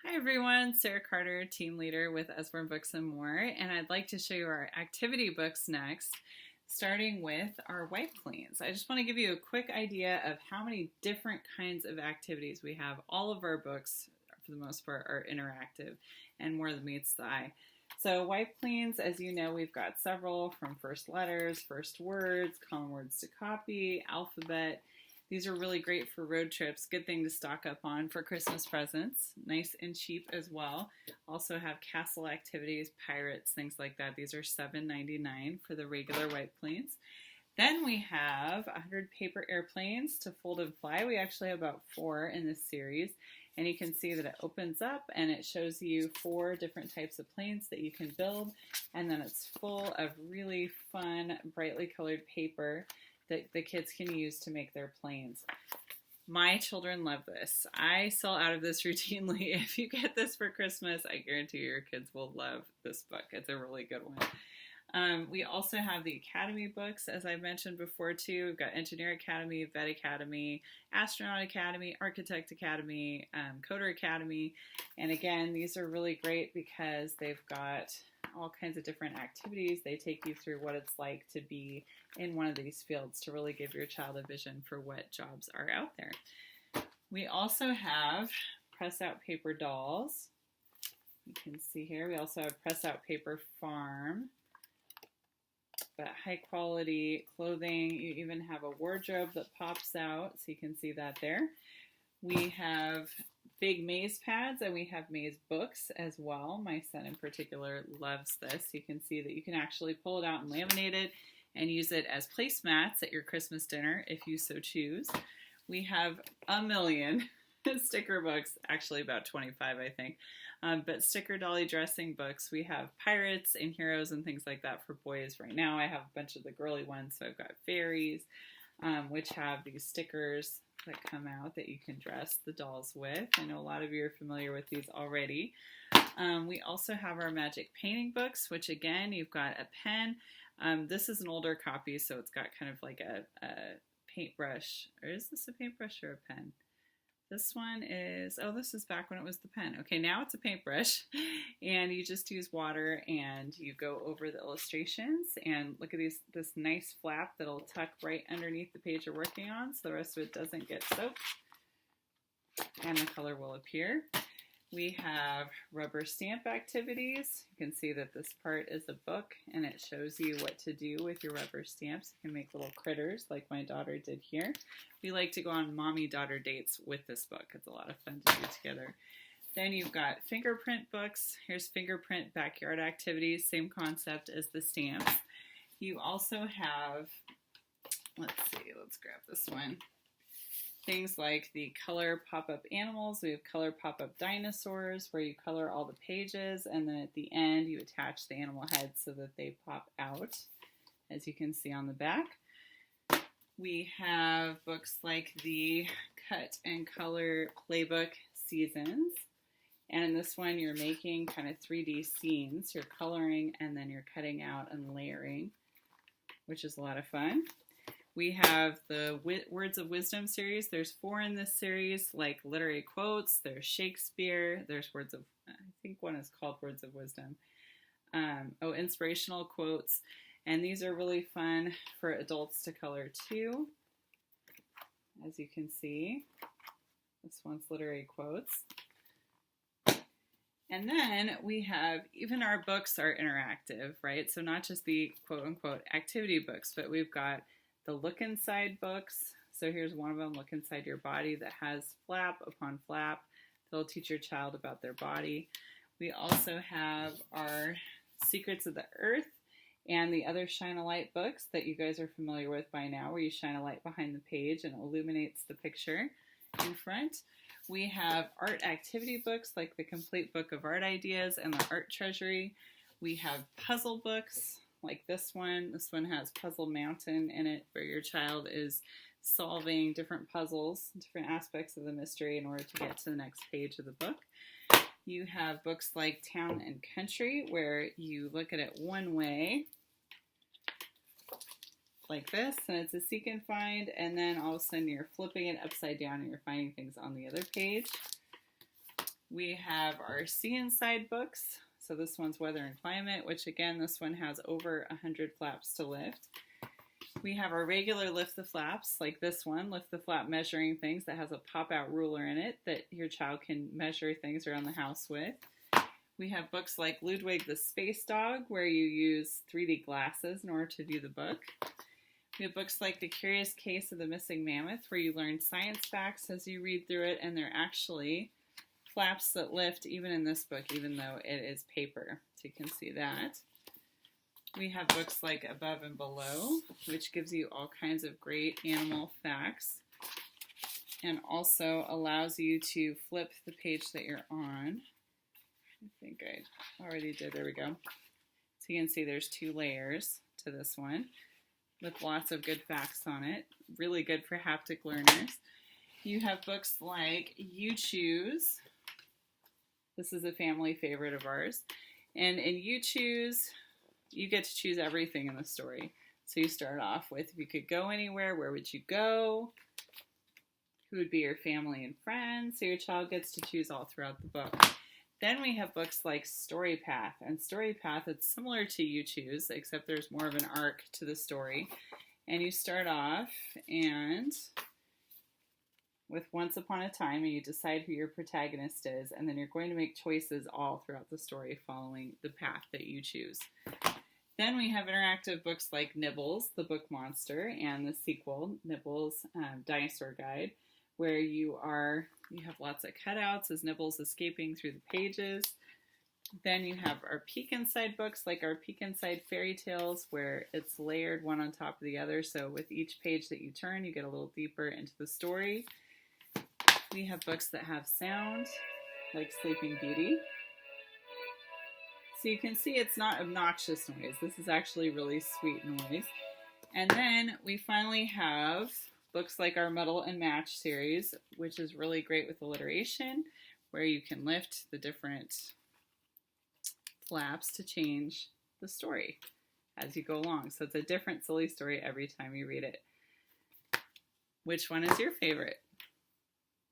Hi everyone, Sarah Carter, team leader with Usborne Books and More, and I'd like to show you our activity books next, starting with our wipe cleans. I just want to give you a quick idea of how many different kinds of activities we have. All of our books, for the most part, are interactive and more than meets the eye. So wipe cleans, as you know, we've got several, from first letters, first words, common words to copy, alphabet. These are really great for road trips. Good thing to stock up on for Christmas presents. Nice and cheap as well. Also have castle activities, pirates, things like that. These are $7.99 for the regular wipe cleans. Then we have 100 paper airplanes to fold and fly. We actually have about 4 in this series. And you can see that it opens up and it shows you 4 different types of planes that you can build. And then it's full of really fun, brightly colored paper that the kids can use to make their planes. My children love this. I sell out of this routinely. If you get this for Christmas, I guarantee your kids will love this book. It's a really good one. We also have the Academy books, as I mentioned before too. We've got Engineer Academy, Vet Academy, Astronaut Academy, Architect Academy, Coder Academy. And again, these are really great because they've got all kinds of different activities. They take you through what it's like to be in one of these fields to really give your child a vision for what jobs are out there. We also have press out paper dolls. You can see here. We also have press out paper farm. But high quality clothing. You even have a wardrobe that pops out, so you can see that there. We have big maze pads and we have maze books as well. My son in particular loves this. You can see that you can actually pull it out and laminate it and use it as placemats at your Christmas dinner if you so choose. We have a million sticker books, actually about 25 I think, but sticker dolly dressing books. We have pirates and heroes and things like that for boys. Right now I have a bunch of the girly ones, so I've got fairies, which have these stickers that come out that you can dress the dolls with. I know a lot of you are familiar with these already. We also have our magic painting books, which again, you've got a pen. This is an older copy, so it's got kind of like a paintbrush. Or is this a paintbrush or a pen? This one is, oh, this is back when it was the pen. Okay, now it's a paintbrush, and you just use water and you go over the illustrations, and look at this nice flap that'll tuck right underneath the page you're working on so the rest of it doesn't get soaked, and the color will appear. We have rubber stamp activities. You can see that this part is a book and it shows you what to do with your rubber stamps. You can make little critters like my daughter did here. We like to go on mommy-daughter dates with this book. It's a lot of fun to do together. Then you've got fingerprint books. Here's fingerprint backyard activities, same concept as the stamps. You also have, let's grab this one. Things like the color pop-up animals. We have color pop-up dinosaurs where you color all the pages and then at the end you attach the animal heads so that they pop out, as you can see on the back. We have books like the Cut and Color Playbook Seasons. And in this one you're making kind of 3D scenes. You're coloring and then you're cutting out and layering, which is a lot of fun. We have the Words of Wisdom series. There's 4 in this series, like literary quotes. There's Shakespeare. There's words of, I think one is called Words of Wisdom. Inspirational quotes. And these are really fun for adults to color too. As you can see, this one's literary quotes. And then we have, even our books are interactive, right? So not just the quote unquote activity books, but we've got the Look Inside books. So here's one of them, Look Inside Your Body, that has flap upon flap. They'll teach your child about their body. We also have our Secrets of the Earth and the other Shine a Light books that you guys are familiar with by now, where you shine a light behind the page and it illuminates the picture in front. We have art activity books like the Complete Book of Art Ideas and the Art Treasury. We have puzzle books like this one. This one has Puzzle Mountain in it, where your child is solving different puzzles, different aspects of the mystery in order to get to the next page of the book. You have books like Town and Country, where you look at it one way, like this, and it's a seek and find, and then all of a sudden you're flipping it upside down and you're finding things on the other page. We have our See Inside books. So this one's Weather and Climate, which again, this one has over 100 flaps to lift. We have our regular Lift the Flaps, like this one, Lift the Flap Measuring Things, that has a pop-out ruler in it that your child can measure things around the house with. We have books like Ludwig the Space Dog, where you use 3D glasses in order to view the book. We have books like The Curious Case of the Missing Mammoth, where you learn science facts as you read through it, and they're actually flaps that lift even in this book, even though it is paper. So you can see that. We have books like Above and Below, which gives you all kinds of great animal facts and also allows you to flip the page that you're on. I think I already did. There we go. So you can see there's 2 layers to this one with lots of good facts on it. Really good for haptic learners. You have books like You Choose. This is a family favorite of ours. And in You Choose, you get to choose everything in the story. So you start off with, if you could go anywhere, where would you go? Who would be your family and friends? So your child gets to choose all throughout the book. Then we have books like Story Path. And Story Path, it's similar to You Choose, except there's more of an arc to the story. And you start off and with Once Upon a Time, and you decide who your protagonist is, and then you're going to make choices all throughout the story following the path that you choose. Then we have interactive books like Nibbles, the Book Monster, and the sequel, Nibbles, Dinosaur Guide, where you have lots of cutouts as Nibbles escaping through the pages. Then you have our Peek Inside books, like our Peek Inside Fairy Tales, where it's layered one on top of the other, so with each page that you turn, you get a little deeper into the story. We have books that have sound, like Sleeping Beauty. So you can see it's not obnoxious noise. This is actually really sweet noise. And then we finally have books like our Muddle and Match series, which is really great with alliteration, where you can lift the different flaps to change the story as you go along. So it's a different silly story every time you read it. Which one is your favorite?